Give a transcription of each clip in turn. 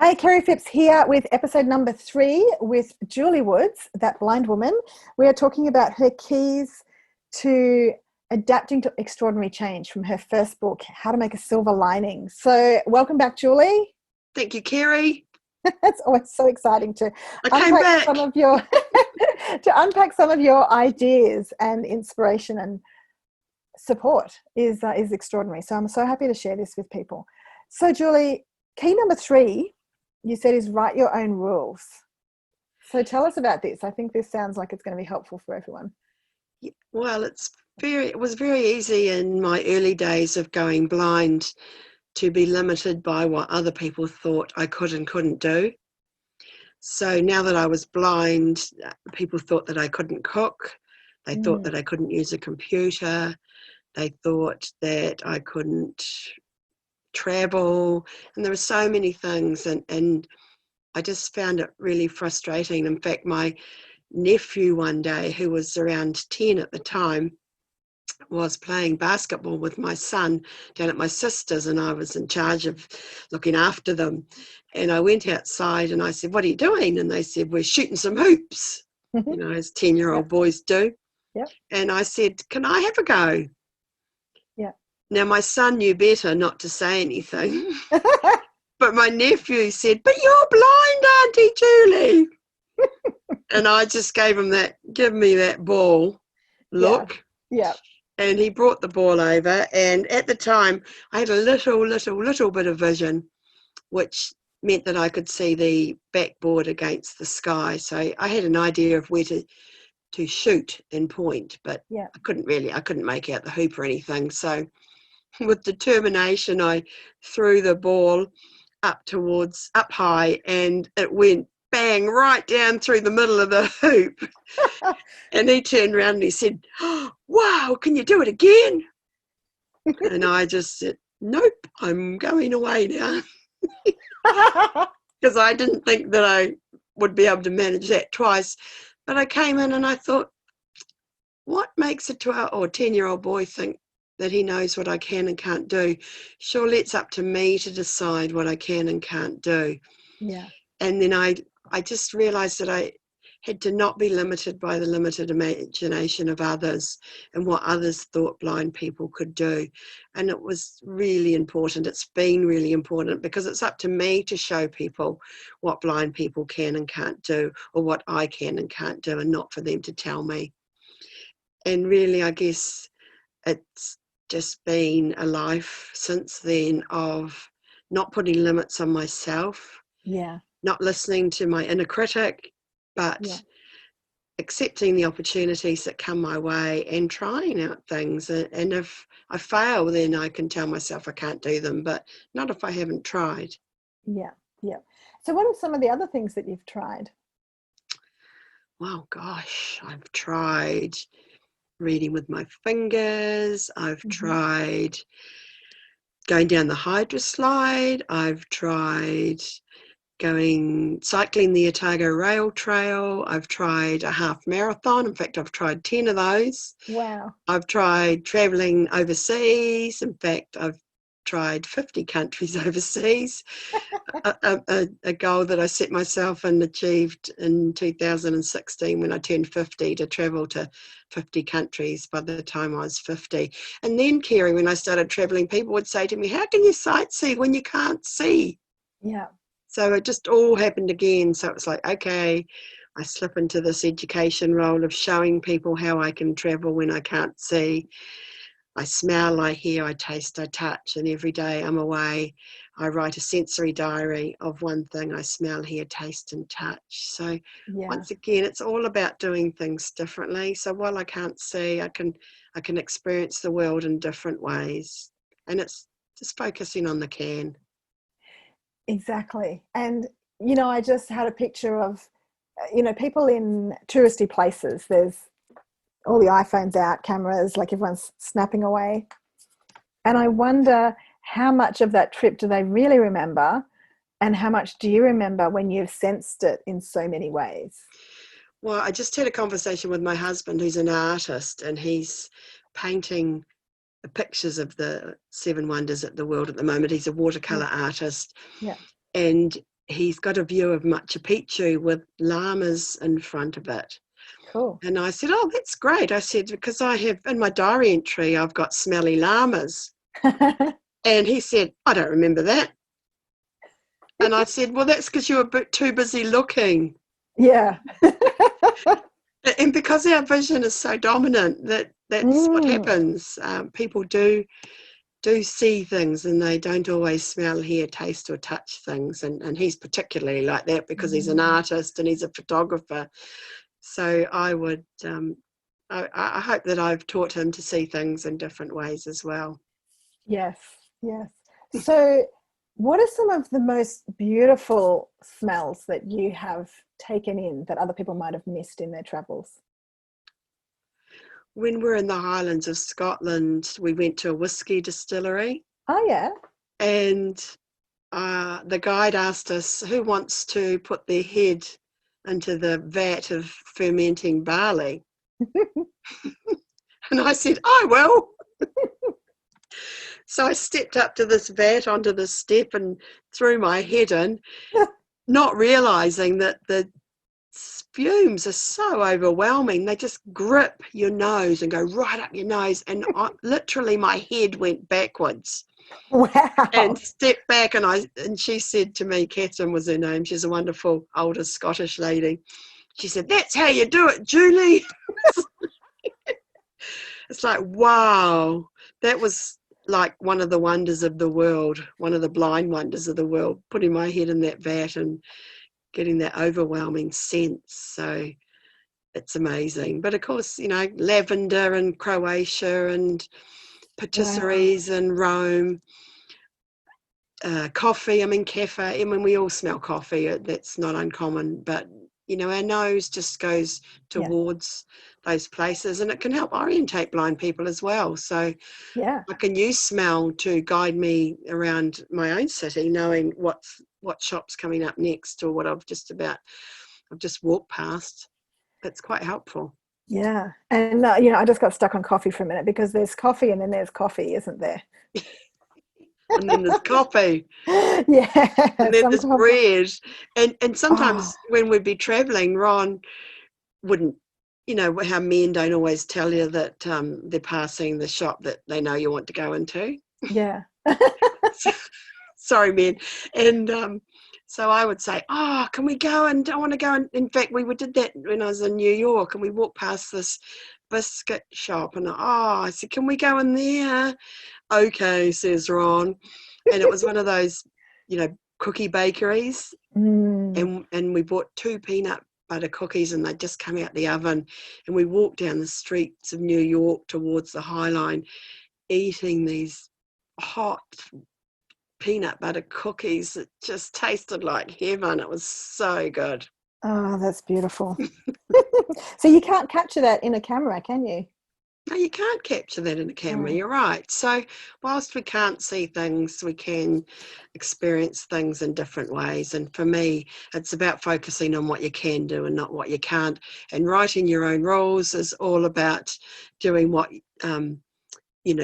Hey, Kerry Phipps here with episode number 3 with Julie Woods, that blind woman. We are talking about her keys to adapting to extraordinary change from her first book, How to Make a Silver Lining. So welcome back, Julie. Thank you, Kerry. It's always so exciting to I came back. some of your to unpack some of your ideas, and inspiration and support is extraordinary. So I'm so happy to share this with people. So Julie, key number 3 you said is write your own rules. So tell us about this. I think this sounds like it's going to be helpful for everyone. Well, it was very easy in my early days of going blind to be limited by what other people thought I could and couldn't do. So now that I was blind, people thought that I couldn't cook. They thought that I couldn't use a computer. They thought that I couldn't travel. And there were so many things. And I just found it really frustrating. In fact, my nephew one day, who was around 10 at the time, was playing basketball with my son down at my sister's, and I was in charge of looking after them. And I went outside and I said, "What are you doing?" And they said, "We're shooting some hoops," as 10-year-old boys do. Yep. And I said, "Can I have a go?" Yeah. Now, my son knew better not to say anything. But my nephew said, "But you're blind, Auntie Julie." And I just gave him give me that ball look. Yeah. And he brought the ball over. And at the time, I had a little bit of vision, which meant that I could see the backboard against the sky. So I had an idea of where to shoot and point, but I couldn't make out the hoop or anything. So with determination, I threw the ball up high, and it went bang right down through the middle of the hoop. And he turned around and he said, "Oh, wow, can you do it again?" And I just said, "Nope, I'm going away now." Because I didn't think that I would be able to manage that twice. But I came in and I thought, what makes a 12 or 10-year-old boy think that he knows what I can and can't do? Surely it's up to me to decide what I can and can't do. Yeah. And then I just realised that I had to not be limited by the limited imagination of others and what others thought blind people could do. And it was really important. It's been really important because it's up to me to show people what blind people can and can't do, or what I can and can't do, and not for them to tell me. And really, I guess it's just been a life since then of not putting limits on myself. Yeah. Not listening to my inner critic, but accepting the opportunities that come my way and trying out things. And if I fail, then I can tell myself I can't do them, but not if I haven't tried. Yeah. So what are some of the other things that you've tried? Well, gosh, I've tried reading with my fingers. I've tried going down the Hydra slide. I've tried cycling the Otago Rail Trail. I've tried a half marathon. In fact, I've tried 10 of those. Wow. I've tried traveling overseas. In fact, I've tried 50 countries overseas. a goal that I set myself and achieved in 2016 when I turned 50, to travel to 50 countries by the time I was 50. And then, Kerry, when I started traveling, people would say to me, "How can you sightsee when you can't see?" Yeah. So it just all happened again. So it's like, okay, I slip into this education role of showing people how I can travel when I can't see. I smell, I hear, I taste, I touch, and every day I'm away, I write a sensory diary of one thing I smell, hear, taste, and touch. So once again, it's all about doing things differently. So while I can't see, I can experience the world in different ways. And it's just focusing on the can. Exactly. And, I just had a picture of, people in touristy places. There's all the iPhones out, cameras, like everyone's snapping away. And I wonder how much of that trip do they really remember, and how much do you remember when you've sensed it in so many ways? Well, I just had a conversation with my husband, who's an artist, and he's painting pictures of the 7 wonders of the world at the moment. He's a watercolor artist. Yeah. And he's got a view of Machu Picchu with llamas in front of it. Cool. And I said, oh, that's great. I said, because I have in my diary entry, I've got smelly llamas. And he said, I don't remember that. And I said, well, that's because you were a bit too busy looking. Yeah. And because our vision is so dominant, that's what happens. People do see things, and they don't always smell, hear, taste, or touch things. And he's particularly like that because he's an artist and he's a photographer. So I would, I hope that I've taught him to see things in different ways as well. Yes, yes. So what are some of the most beautiful smells that you have taken in that other people might have missed in their travels? When we're in the Highlands of Scotland, we went to a whiskey distillery. Oh, yeah. And the guide asked us who wants to put their head into the vat of fermenting barley. And I said, I will. So I stepped up to this vat onto the step and threw my head in, not realizing that the fumes are so overwhelming. They just grip your nose and go right up your nose. And literally my head went backwards. Wow. And stepped back, and she said to me, Catherine was her name, she's a wonderful older Scottish lady. She said, that's how you do it, Julie. It's like, wow, that was like one of the wonders of the world, one of the blind wonders of the world, putting my head in that vat and getting that overwhelming sense. So it's amazing. But of course, lavender in Croatia and patisseries in Rome, coffee, cafe, we all smell coffee. That's not uncommon, but our nose just goes towards those places, and it can help orientate blind people as well. So I can use smell to guide me around my own city, knowing what shop's coming up next or what I've just walked past. It's quite helpful. Yeah. And I just got stuck on coffee for a minute, because there's coffee and then there's coffee, isn't there? And then there's coffee. Yeah. And then there's bread. And sometimes when we'd be traveling, Ron wouldn't, how men don't always tell you that they're passing the shop that they know you want to go into. Yeah. Sorry, men. And so I would say, can we go? And I want to go. And in fact, we did that when I was in New York, and we walked past this biscuit shop, and I said, can we go in there? Okay, says Ron. And it was one of those, cookie bakeries. And we bought 2 peanut butter cookies, and they'd just come out the oven. And we walked down the streets of New York towards the High Line, eating these hot peanut butter cookies that just tasted like heaven. It was so good. Oh, that's beautiful. So you can't capture that in a camera, can you? No, you can't capture that in a camera. You're right. So whilst we can't see things, we can experience things in different ways. And for me, it's about focusing on what you can do and not what you can't. And writing your own rules is all about doing what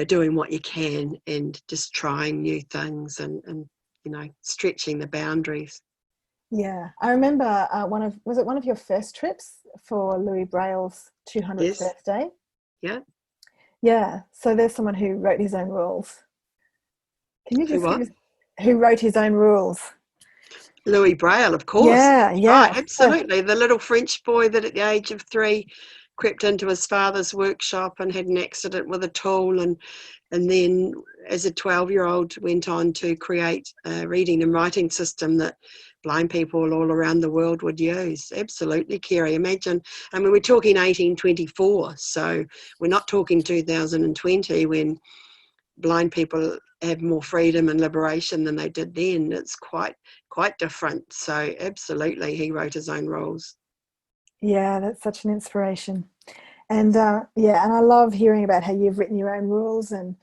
doing what you can and just trying new things and stretching the boundaries. Yeah, I remember was it one of your first trips for Louis Braille's 200th birthday? Yeah. Yeah. So there's someone who wrote his own rules. Can you just who wrote his own rules? Louis Braille, of course. Yeah, Right, absolutely. The little French boy that at the age of 3 crept into his father's workshop and had an accident with a tool, and then as a 12-year-old went on to create a reading and writing system that blind people all around the world would use. Absolutely, Kerry. Imagine, we're talking 1824, so we're not talking 2020 when blind people have more freedom and liberation than they did then. It's quite different. So absolutely, he wrote his own rules. Yeah, that's such an inspiration. And and I love hearing about how you've written your own rules, and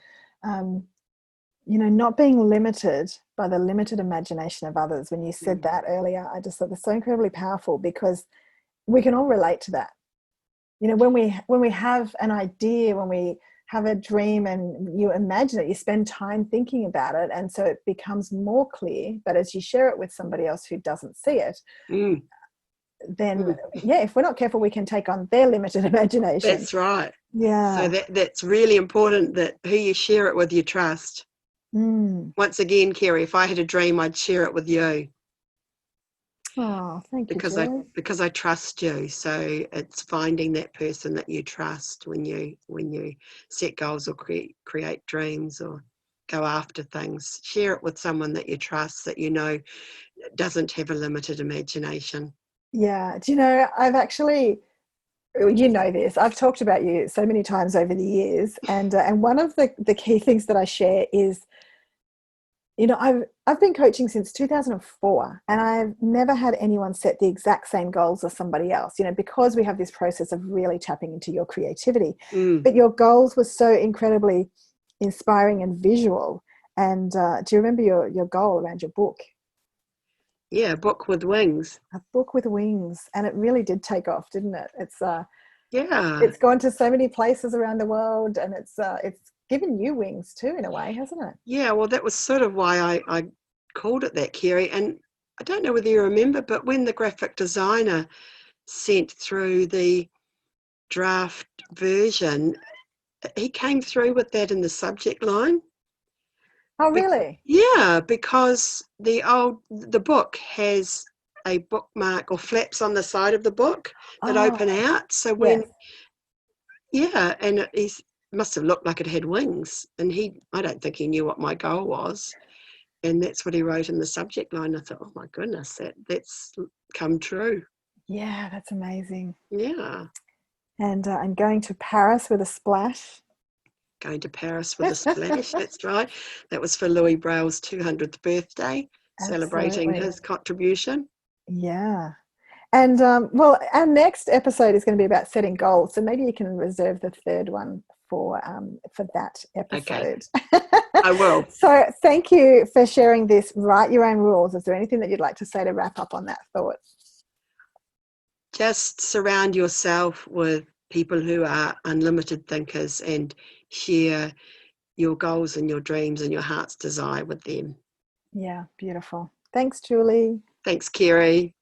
not being limited by the limited imagination of others. When you said that earlier, I just thought that's so incredibly powerful, because we can all relate to that. When we have an idea, when we have a dream and you imagine it, you spend time thinking about it, and so it becomes more clear. But as you share it with somebody else who doesn't see it, Mm. then Mm. yeah, if we're not careful, we can take on their limited imagination. That's right. So Yeah. that's really important, that who you share it with, you trust. Mm. Once again, Kerry, if I had a dream, I'd share it with you Oh, thank you, because I Julie. because I trust you. So it's finding that person that you trust when you set goals or create dreams or go after things. Share it with someone that you trust, that you know doesn't have a limited imagination. Yeah. Do you know, I've actually, you know this, I've talked about you so many times over the years, and one of the key things that I share is, you know, I've been coaching since 2004, and I've never had anyone set the exact same goals as somebody else, you know, because we have this process of really tapping into your creativity. Mm. But your goals were so incredibly inspiring and visual. And do you remember your goal around your book? Yeah, book with wings. A book with wings, and it really did take off, didn't it? Yeah. It's gone to so many places around the world, and it's given you wings too, in a way, hasn't it? Yeah, well, that was sort of why I called it that, Kerry. And I don't know whether you remember, but when the graphic designer sent through the draft version, he came through with that in the subject line. Oh, really? Yeah, because the book has a bookmark or flaps on the side of the book that open Oh, out. So yes. and he must have looked like it had wings. And I don't think he knew what my goal was. And that's what he wrote in the subject line. I thought, oh my goodness, that's come true. Yeah, that's amazing. Yeah. And I'm going to Paris with a splash. Going to Paris with a splash. That's right. That was for Louis Braille's 200th birthday, celebrating Absolutely. his contribution. Yeah. And well, our next episode is going to be about setting goals. So maybe you can reserve the third one for that Okay, episode. I will. So thank you for sharing this. Write your own rules. Is there anything that you'd like to say to wrap up on that thought? Just surround yourself with people who are unlimited thinkers and share your goals and your dreams and your heart's desire with them. Yeah, beautiful. Thanks, Julie. Thanks, Kerry.